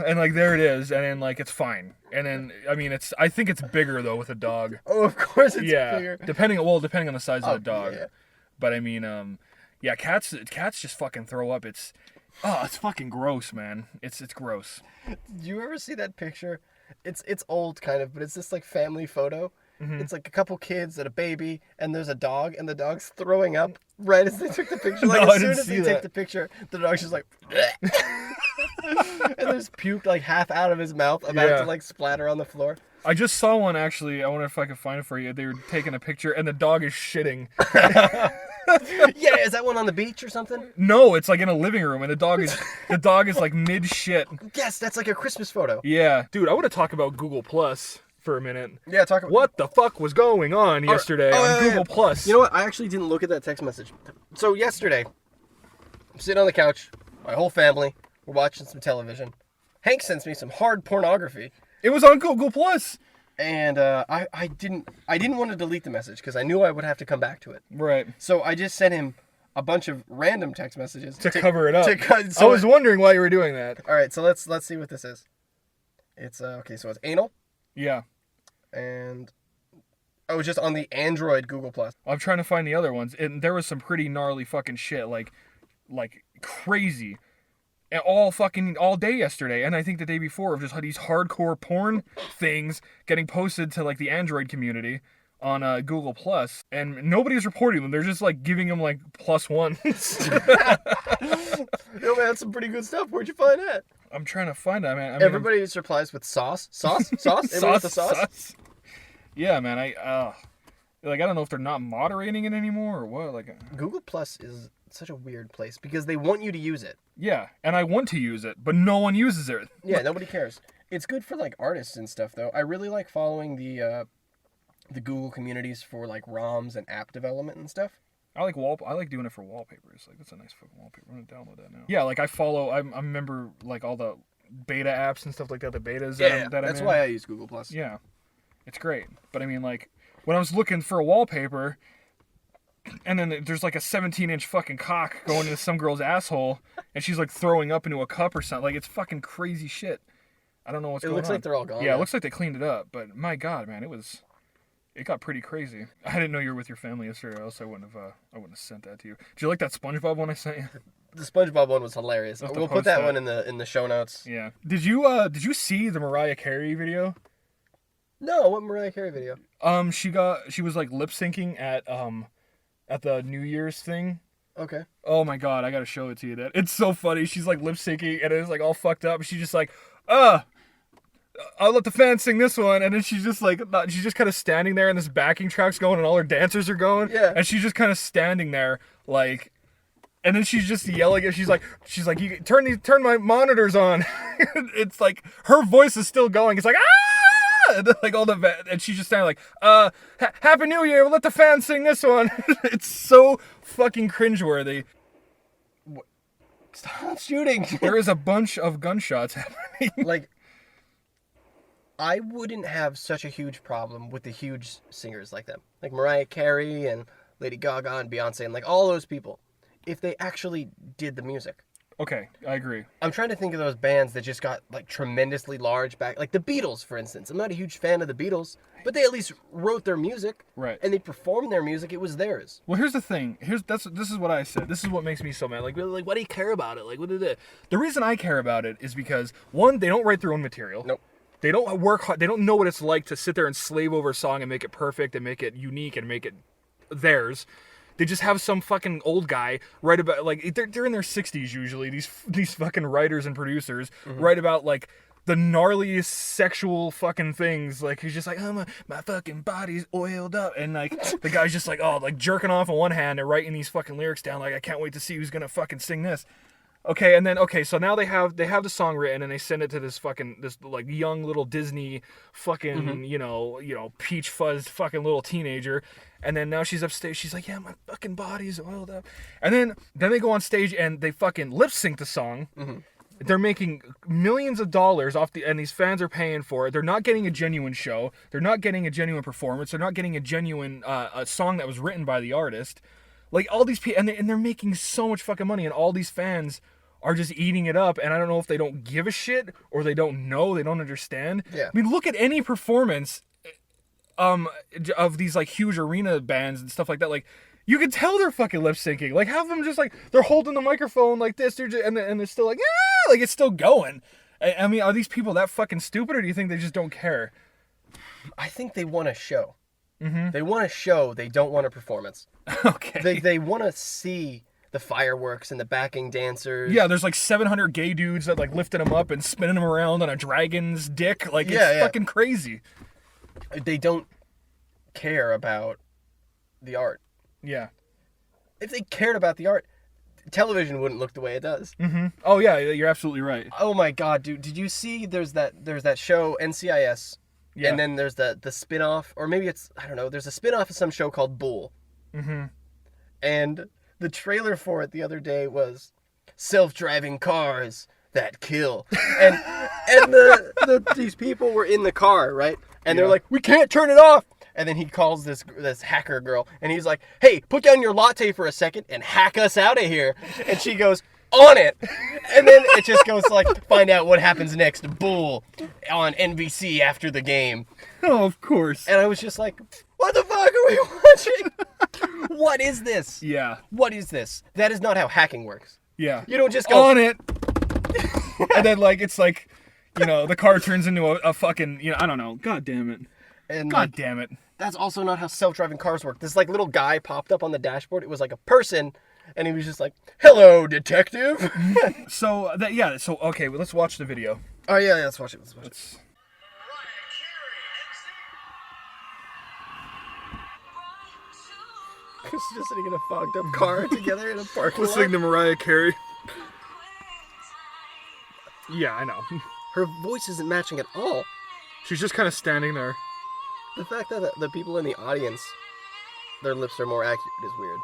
and like there it is, and then like it's fine. And then I mean, I think it's bigger though with a dog. Oh, of course it's bigger. Depending on the size of the dog. Yeah. But I mean, yeah, cats just fucking throw up. It's fucking gross, man. It's gross. Did you ever see that picture? It's old kind of, but it's this like family photo. Mm-hmm. It's like a couple kids and a baby, and there's a dog, and the dog's throwing up right as they took the picture. Like, as soon as they take the picture, the dog's just like, and there's puke like half out of his mouth, about to like splatter on the floor. I just saw one actually. I wonder if I could find it for you. They were taking a picture, and the dog is shitting. Yeah, is that one on the beach or something? No, it's like in a living room, and the dog is like mid shit. Yes, that's like a Christmas photo. Yeah, dude, I want to talk about Google Plus for a minute. Yeah, talk about what the fuck was going on yesterday on Google Plus. You know what? I actually didn't look at that text message. So yesterday, I'm sitting on the couch, my whole family, we're watching some television. Hank sends me some hard pornography. It was on Google Plus. And I didn't want to delete the message because I knew I would have to come back to it. Right. So I just sent him a bunch of random text messages to cover it up. So I was wondering why you were doing that. All right, so let's see what this is. It's okay. So it's anal. Yeah. And just on the Android Google Plus. I'm trying to find the other ones, and there was some pretty gnarly fucking shit, like crazy. And all day yesterday, and I think the day before, of just these hardcore porn things getting posted to like the Android community on Google Plus, and nobody's reporting them. They're just like giving them like +1s. Yo, man, that's some pretty good stuff. Where'd you find that? I'm trying to find that, man. Everybody just replies with sauce. Everyone with the sauce. Yeah, man. I don't know if they're not moderating it anymore or what. Like, Google Plus is such a weird place because they want you to use it. Yeah, and I want to use it, but no one uses it. Yeah, nobody cares. It's good for like artists and stuff, though. I really like following the Google communities for like ROMs and app development and stuff. I like doing it for wallpapers. Like, that's a nice fucking wallpaper. I'm gonna download that now. Yeah, like I remember like all the beta apps and stuff like that. The betas. That's why I use Google Plus. Yeah, it's great. But I mean, like when I was looking for a wallpaper, and then there's like a 17-inch fucking cock going into some girl's asshole, and she's like throwing up into a cup or something. Like, it's fucking crazy shit. I don't know what's going on. It looks like they're all gone. Yeah, it looks like they cleaned it up. But my God, man, it got pretty crazy. I didn't know you were with your family yesterday, or else I wouldn't have sent that to you. Did you like that SpongeBob one I sent you? The SpongeBob one was hilarious. We'll put that one in the show notes. Yeah. Did you see the Mariah Carey video? No, what Mariah Carey video? She was like lip syncing at the New Year's thing. Okay. Oh my God, I gotta show it to you. It's so funny. She's like lip syncing and it's like all fucked up. She's just like, I'll let the fans sing this one, and then she's just like, she's just kind of standing there, and this backing track's going, and all her dancers are going, Yeah. and she's just kind of standing there, like, and then she's just yelling, and she's like, you turn my monitors on. It's like her voice is still going. It's like and then, like all and she's just standing like, Happy New Year. We'll let the fans sing this one. It's so fucking cringeworthy. Stop shooting. There is a bunch of gunshots happening. Like, I wouldn't have such a huge problem with the huge singers like them. Like Mariah Carey and Lady Gaga and Beyonce and like all those people. If they actually did the music. Okay, I agree. I'm trying to think of those bands that just got like tremendously large back, like the Beatles, for instance. I'm not a huge fan of the Beatles, but they at least wrote their music, Right? And they performed their music. It was theirs. Well, here's the thing. This is what I said. This is what makes me so mad. Like, why do you care about it? Like, what did it? The reason I care about it is because one, they don't write their own material. Nope. They don't work hard. They don't know what it's like to sit there and slave over a song and make it perfect and make it unique and make it theirs. They just have some fucking old guy write about, like, they're in their 60s usually, these fucking writers and producers write about, like, the gnarliest sexual fucking things. Like, he's just like, oh, my fucking body's oiled up. And, like, the guy's just like, oh, like, jerking off on one hand and writing these fucking lyrics down. Like, I can't wait to see who's gonna fucking sing this. Okay, and then, so now they have the song written and they send it to this like, young little Disney fucking, you know, peach fuzzed fucking little teenager. And then now she's upstage. She's like, yeah, my fucking body's oiled up. And then they go on stage and they fucking lip sync the song. Mm-hmm. They're making millions of dollars and these fans are paying for it. They're not getting a genuine show. They're not getting a genuine performance. They're not getting a genuine a song that was written by the artist. Like, all these people, and they're making so much fucking money, and all these fans are just eating it up. And I don't know if they don't give a shit or they don't know, they don't understand. Yeah. I mean, look at any performance of these like huge arena bands and stuff like that. Like, you can tell they're fucking lip syncing. Like, have them just like, they're holding the microphone like this, and they're still like, yeah, like it's still going. I mean, are these people that fucking stupid, or do you think they just don't care? I think they want a show. Mm-hmm. They want a show. They don't want a performance. Okay. They want to see the fireworks and the backing dancers. Yeah, there's like 700 gay dudes that like lifting them up and spinning them around on a dragon's dick. Like, it's fucking crazy. They don't care about the art. Yeah. If they cared about the art, television wouldn't look the way it does. Mm-hmm. Oh yeah, you're absolutely right. Oh my god, dude! Did you see? There's that show NCIS, Yeah. and then there's the spin-off, or maybe it's, I don't know. There's a spin-off of some show called Bull. Mm-hmm. And the trailer for it the other day was self-driving cars that kill, and these people were in the car, right? And they're like, we can't turn it off. And then he calls this hacker girl, and he's like, hey, put down your latte for a second and hack us out of here. And she goes, on it. And then it just goes like, find out what happens next. Bull on NBC after the game. Oh, of course. And I was just like, what the fuck are we watching? What is this? Yeah. What is this? That is not how hacking works. Yeah. You don't just go on it. And then like, it's like, you know, the car turns into a fucking, you know, I don't know. God damn it. And God damn it. That's also not how self-driving cars work. This like little guy popped up on the dashboard. It was like a person, and he was just like, hello, detective. So okay, well, let's watch the video. Oh yeah, let's watch it. It's just sitting in a fogged up car together in a parking lot. Listening to Mariah Carey. Yeah, I know. Her voice isn't matching at all. She's just kind of standing there. The fact that the people in the audience, their lips are more accurate is weird.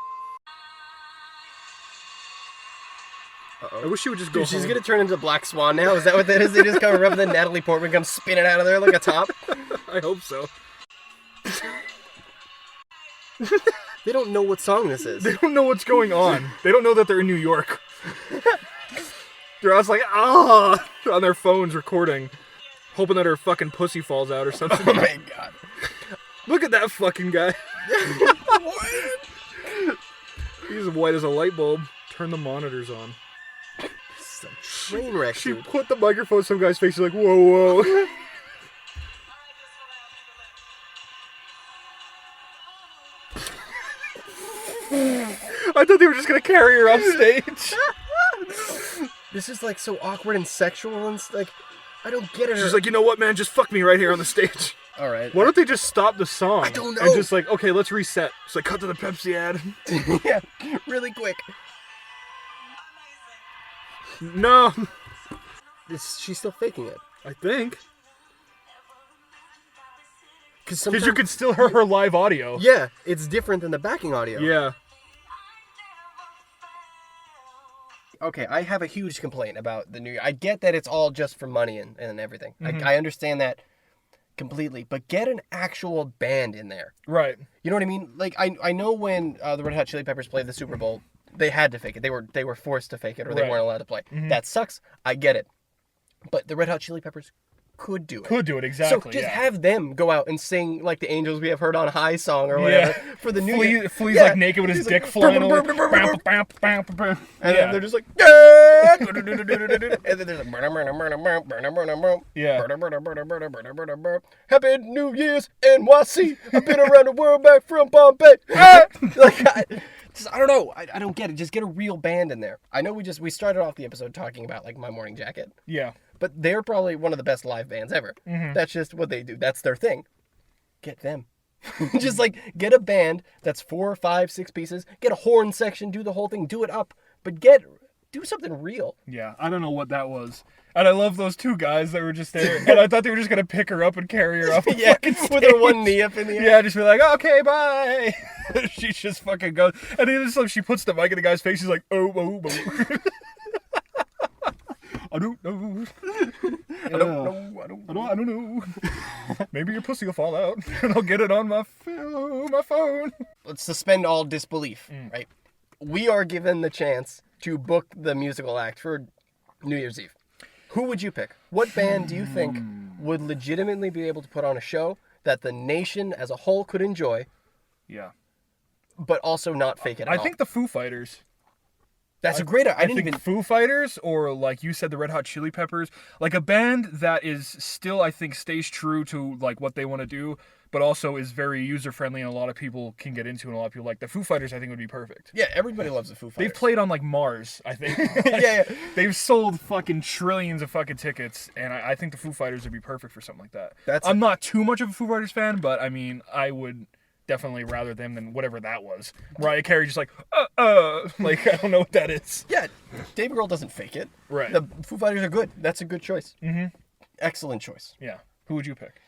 Uh-oh. I wish she would just go home. She's gonna turn into Black Swan now. Is that what that is? They just come rub the Natalie Portman comes spinning out of there like a top. I hope so. They don't know what song this is. They don't know what's going on. They don't know that they're in New York. They're all like, on their phones recording, hoping that her fucking pussy falls out or something. Oh my god. Look at that fucking guy. He's white as a light bulb. Turn the monitors on. This is a train wreck, She dude. put the microphone in some guy's face. She's like, whoa, whoa. I thought they were just going to carry her off stage. This is like so awkward and sexual and like, I don't get it. She's like, you know what, man? Just fuck me right here on the stage. All right. Why don't they just stop the song? I don't know. And just like, okay, let's reset. It's like, cut to the Pepsi ad. Yeah, really quick. No. She's still faking it. I think. Because you can still hear her live audio. Yeah, it's different than the backing audio. Yeah. Okay, I have a huge complaint about the New Year. I get that it's all just for money and everything. I understand that completely. But get an actual band in there. Right. You know what I mean? Like, I know when the Red Hot Chili Peppers played the Super Bowl, they had to fake it. They were forced to fake it, or they weren't allowed to play. That sucks. I get it. But the Red Hot Chili Peppers could do it. Exactly. So just have them go out and sing like the Angels We Have Heard on High song or whatever for the New Year. Flea's like naked with his dick flying over. And then they're just like, and then there's like, Happy New Year's NYC. I've been around the world back from Bombay. Like, I don't know. I don't get it. Just get a real band in there. I know we started off the episode talking about like My Morning Jacket. Yeah. But they're probably one of the best live bands ever. That's just what they do. That's their thing. Get them. Just like get a band that's 4, 5, 6 pieces. Get a horn section. Do the whole thing. Do it up. But do something real. Yeah, I don't know what that was. And I love those two guys that were just there. And I thought they were just going to pick her up and carry her off the fucking stage. With her one knee up in the air. Yeah, just be like, okay, bye. She just fucking goes. And then it's like she puts the mic in the guy's face. She's like, oh. I don't know. I don't know. Maybe your pussy will fall out, and I'll get it on my phone. Let's suspend all disbelief, right? We are given the chance to book the musical act for New Year's Eve. Who would you pick? What band do you think would legitimately be able to put on a show that the nation as a whole could enjoy? Yeah. But also not fake it at all? I think the Foo Fighters. That's a great... I didn't think even... Foo Fighters, or like you said, the Red Hot Chili Peppers. Like a band that is still, I think, stays true to like what they want to do, but also is very user-friendly and a lot of people can get into, and a lot of people like. The Foo Fighters, I think, would be perfect. Yeah, everybody loves the Foo Fighters. They've played on like Mars, I think. Yeah. They've sold fucking trillions of fucking tickets, and I think the Foo Fighters would be perfect for something like that. I'm not too much of a Foo Fighters fan, but I mean, I would definitely rather them than whatever that was. Mariah Carey just like, like, I don't know what that is. Yeah, Dave Grohl doesn't fake it. Right. The Foo Fighters are good. That's a good choice. Excellent choice. Yeah. Who would you pick?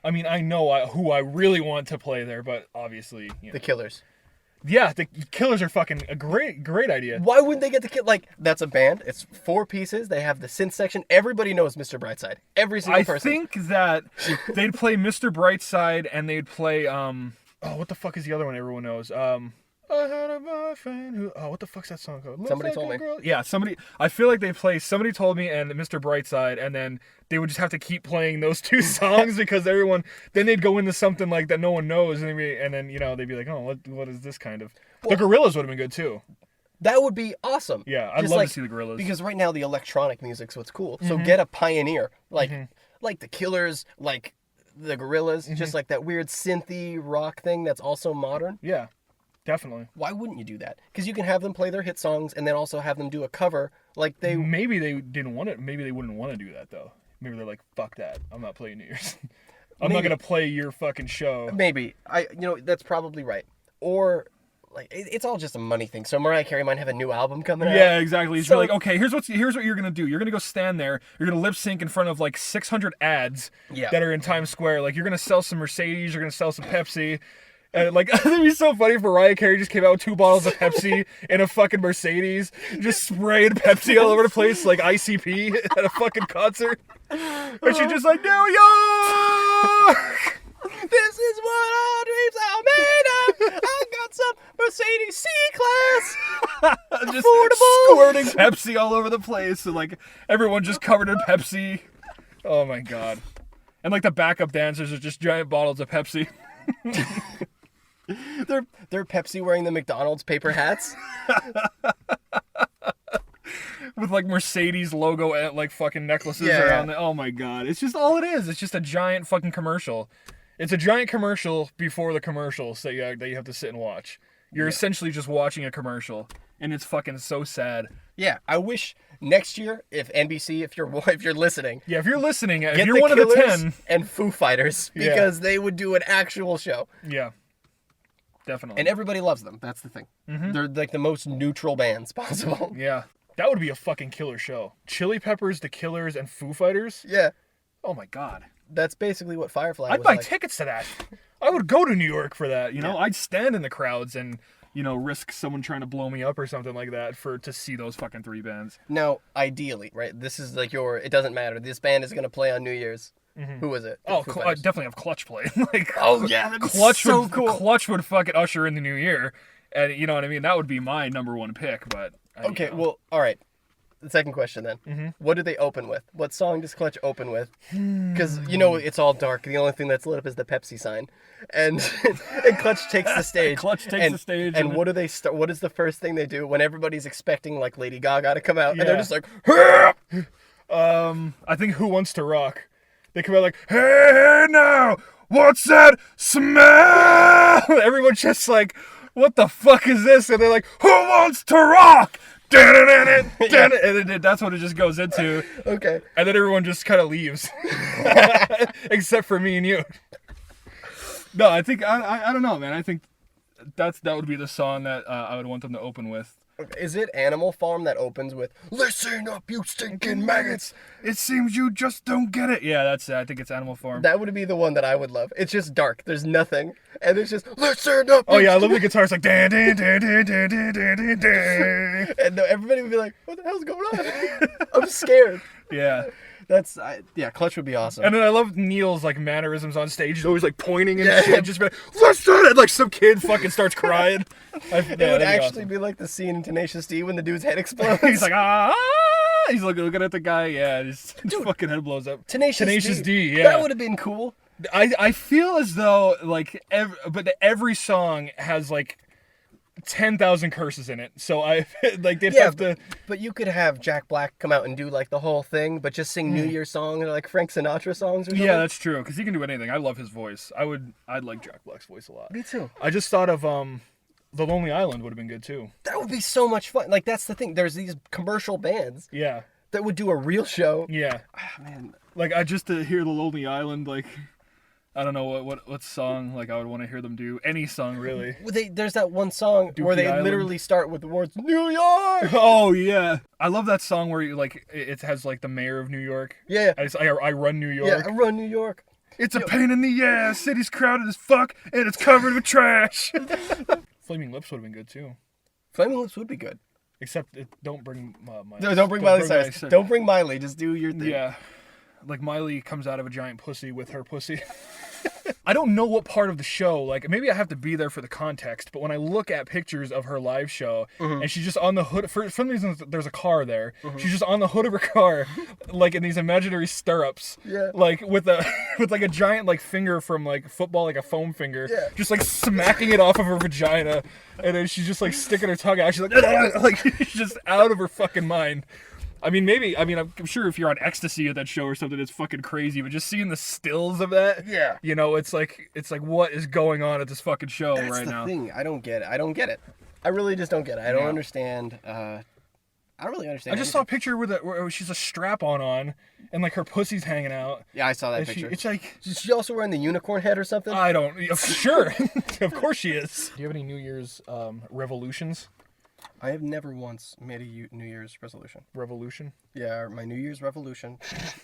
I mean, I know who I really want to play there, but obviously... You know. The Killers. Yeah, the Killers are fucking a great idea. Why wouldn't they get the kid? Like, that's a band. It's 4 pieces. They have the synth section. Everybody knows Mr. Brightside. Every single person. I think that they'd play Mr. Brightside and they'd play, what the fuck is the other one everyone knows? I had a boyfriend who... Oh, what the fuck's that song called? Somebody Told Me. Yeah, I feel like they play Somebody Told Me and Mr. Brightside, and then they would just have to keep playing those 2 songs because everyone... Then they'd go into something like that no one knows, and then you know, they'd be like, oh, what is this kind of... The Gorillas would have been good, too. That would be awesome. Yeah, I'd love to see the Gorillas. Because right now the electronic music's what's cool. So get a pioneer. Like the Killers, like the Gorillas, just like that weird synthy rock thing that's also modern. Yeah. Definitely. Why wouldn't you do that? Because you can have them play their hit songs and then also have them do a cover like they... Maybe they didn't want it. Maybe they wouldn't want to do that, though. Maybe they're like, fuck that. I'm not playing New Year's. I'm not going to play your fucking show. Maybe. That's probably right. Or... Like, it's all just a money thing. So Mariah Carey might have a new album coming out. Yeah, exactly. So, you're like, okay, here's what you're gonna do. You're gonna go stand there. You're gonna lip sync in front of like 600 ads that are in Times Square. Like, you're gonna sell some Mercedes. You're gonna sell some Pepsi. And like, it'd be so funny if Mariah Carey just came out with 2 bottles of Pepsi in a fucking Mercedes, just spraying Pepsi all over the place like ICP at a fucking concert. And she's just like, New York! This is what our dreams are made of. I got some Mercedes C-Class. Just affordable. Squirting Pepsi all over the place. And like, everyone just covered in Pepsi. Oh my god. And like the backup dancers are just giant bottles of Pepsi. They're Pepsi wearing the McDonald's paper hats. With like Mercedes logo and like fucking necklaces around it. Oh my god. It's just all it is. It's just a giant fucking commercial. It's a giant commercial before the commercials that you have to sit and watch. You're essentially just watching a commercial. and it's fucking so sad. Yeah, I wish next year, if NBC, if you're listening, Yeah, if you're listening, if get you're the one of the Killers 10, and Foo Fighters, Yeah. because they would do an actual show. yeah, definitely. And everybody loves them. That's the thing. They're like the most neutral bands possible. Yeah, that would be a fucking killer show. Chili Peppers, the Killers, and Foo Fighters. Yeah, Oh my god, that's basically what Firefly I'd was buy like. tickets to that. I would go to New York for that. You know, Yeah. I'd stand in the crowds and risk someone trying to blow me up or something like that to see those fucking 3 bands. Now, ideally, right? This is like it doesn't matter. This band is gonna play on New Year's. Who is it? Oh, Foo I Fighters. definitely have Clutch play. Like, Oh yeah, that'd be Clutch so would, cool. Clutch would fucking usher in the new year, and you know what I mean. That would be my number 1 pick. But Okay, well, all right. The second question then. What do they open with? What song does Clutch open with? Because it's all dark. The only thing that's lit up is the Pepsi sign, and and Clutch takes the stage. Clutch takes the stage, And and what do they start? What is the first thing they do when everybody's expecting like Lady Gaga to come out, and Yeah. they're just like, I think Who Wants to Rock? They come out like, hey now, what's that smell? Everyone's just like, what the fuck is this? And they're like, Who Wants to Rock? And then that's what it just goes into. okay. And then everyone just kind of leaves, except for me and you. No, I think I don't know, man. I think that would be the song that I would want them to open with. Is it Animal Farm that opens with "Listen up, you stinking maggots"? It seems you just don't get it. Yeah, that's it. I think it's Animal Farm. That would be the one that I would love. It's just dark. There's nothing, and it's just "Listen up." Oh you yeah, I love the guitars like dan dan dan dan dan dan dan dan dan. And everybody would be like, "What the hell's going on?" I'm scared. Yeah. Clutch would be awesome. And then I love Neil's like mannerisms on stage. He's always like pointing and Yeah. shit. Just be like, listen, and like some kid fucking starts crying. It would actually be like the scene in Tenacious D when the dude's head explodes. He's like, ah. He's like looking at the guy. Yeah, his fucking head blows up. Tenacious D. Yeah. That would have been cool. I feel as though like every song has like 10,000 curses in it. So I like they'd have to. But you could have Jack Black come out and do like the whole thing, but just sing New Year's songs or like Frank Sinatra songs or something. Yeah, that's true. Because he can do anything. I love his voice. I'd like Jack Black's voice a lot. Me too. I just thought of The Lonely Island would have been good too. That would be so much fun. Like that's the thing. There's these commercial bands Yeah. that would do a real show. Yeah. Man, Like I just to hear The Lonely Island, like I don't know what song like I would want to hear them do. Any song really. there's that one song where they Island. literally start with the words New York. Oh yeah. I love that song where it has like the mayor of New York. Yeah. I run New York. Yeah, I run New York. It's a pain in the ass. City's crowded as fuck, and it's covered with trash. Flaming Lips would have been good too. Flaming Lips would be good. Except don't bring Miley. No, don't bring Miley Cyrus. Don't bring Miley. Just do your thing. Yeah. Like Miley comes out of a giant pussy with her pussy. I don't know what part of the show, like maybe I have to be there for the context, but when I look at pictures of her live show and she's just on the hood, for some reason there's a car there, she's just on the hood of her car, like in these imaginary stirrups, Yeah. like with like a giant like finger from like football, like a foam finger, Yeah. just like smacking it off of her vagina, and then she's just like sticking her tongue out, she's like she's just out of her fucking mind. I mean, I'm sure if you're on ecstasy at that show or something, it's fucking crazy. But just seeing the stills of that, Yeah. it's like what is going on at this fucking show That's right the now? thing. I don't get it. I really just don't get it. I don't Yeah. understand. I don't really understand. I just saw a picture where she's a strap on, and like her pussy's hanging out. Yeah, I saw that And picture. it's like Is she also wearing the unicorn head or something? I don't. Sure, of course she is. Do you have any New Year's revolutions? I have never once made a New Year's resolution. Revolution? Yeah, my New Year's revolution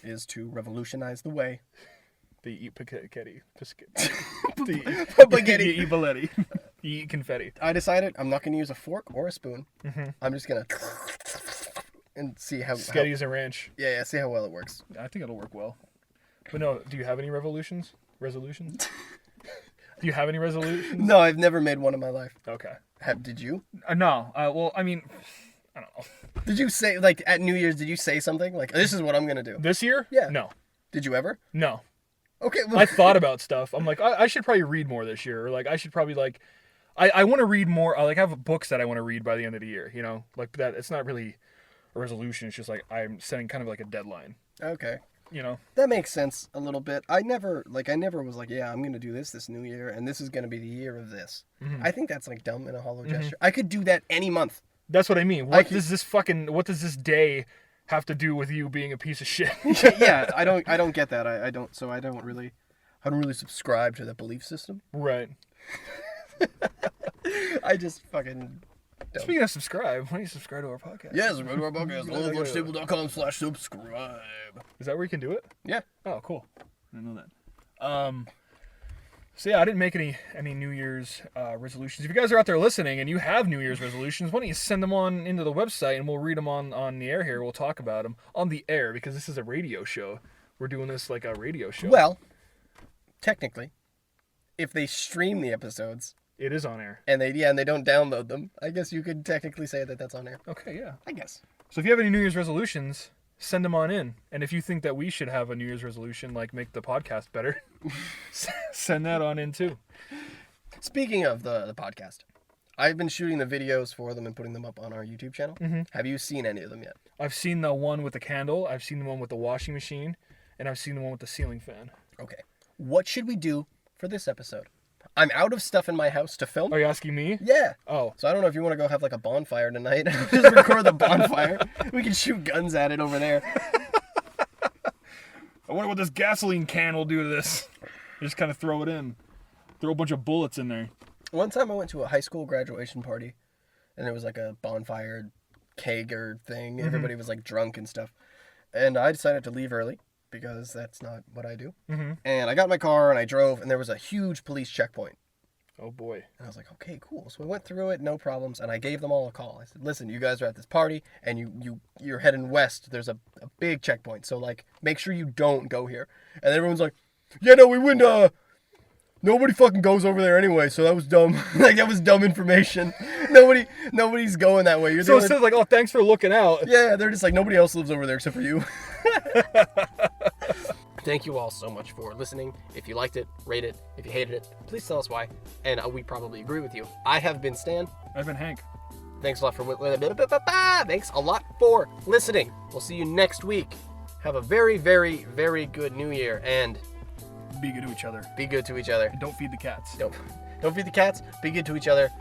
is to revolutionize the way. They eat spaghetti. Spaghetti. You eat balletti. You eat confetti. I decided I'm not going to use a fork or a spoon. I'm just going to and see how Sketties and ranch. Yeah, see how well it works. I think it'll work well. But no, do you have any resolutions? Do you have any resolutions? No, I've never made one in my life. Okay. Did you? No. Well, I mean, I don't know. Did you say, like, at New Year's, did you say something? Like, this is what I'm going to do. This year? Yeah. No. Did you ever? No. Okay. Well, I thought about stuff. I'm like, I should probably read more this year. Or like, I should probably like, I want to read more. I like have books that I want to read by the end of the year. You know, like that. It's not really a resolution. It's just like I'm setting kind of like a deadline. okay. You know. That makes sense a little bit. I never was like, yeah, I'm going to do this New Year, and this is going to be the year of this. I think that's like dumb and a hollow gesture. I could do that any month. That's what I mean. What does this day have to do with you being a piece of shit? Yeah, I don't get that. I don't really subscribe to that belief system. Right. I just fucking don't. Speaking of subscribe, why don't you subscribe to our podcast? Yes, subscribe to our podcast. LoveLunchTable.com/subscribe. Is that where you can do it? Yeah. Oh, cool. I didn't know that. So yeah, I didn't make any New Year's resolutions. If you guys are out there listening and you have New Year's resolutions, why don't you send them on into the website and we'll read them on the air here. We'll talk about them on the air because this is a radio show. We're doing this like a radio show. Well, technically, if they stream the episodes, it is on air. And they don't download them, I guess you could technically say that that's on air. Okay, yeah. I guess. So if you have any New Year's resolutions, send them on in. And if you think that we should have a New Year's resolution, like make the podcast better, send that on in too. Speaking of the podcast, I've been shooting the videos for them and putting them up on our YouTube channel. Mm-hmm. Have you seen any of them yet? I've seen the one with the candle. I've seen the one with the washing machine. And I've seen the one with the ceiling fan. Okay. What should we do for this episode? I'm out of stuff in my house to film. Are you asking me? Yeah. Oh. So I don't know if you want to go have like a bonfire tonight. Just record the bonfire. We can shoot guns at it over there. I wonder what this gasoline can will do to this. Just kind of throw it in. Throw a bunch of bullets in there. One time I went to a high school graduation party, and there was like a bonfire kegger thing. Mm-hmm. Everybody was like drunk and stuff. And I decided to leave early, because that's not what I do. Mm-hmm. And I got in my car and I drove, and there was a huge police checkpoint. Oh boy. And I was like, okay, cool. So we went through it, no problems, and I gave them all a call. I said, listen, you guys are at this party, and you're heading west. There's a big checkpoint, so like, make sure you don't go here. And everyone's like, yeah, no, we wouldn't, nobody fucking goes over there anyway, so that was dumb. Like, that was dumb information. Nobody's going that way. You're so it says like, oh, thanks for looking out. Yeah, they're just like, nobody else lives over there except for you. Thank you all so much for listening. If you liked it, rate it. If you hated it, please tell us why. And we probably agree with you. I have been Stan. I've been Hank. Thanks a lot for Thanks a lot for listening. We'll see you next week. Have a very, very, very good New Year, and be good to each other. Be good to each other. And don't feed the cats. Don't feed the cats. Be good to each other.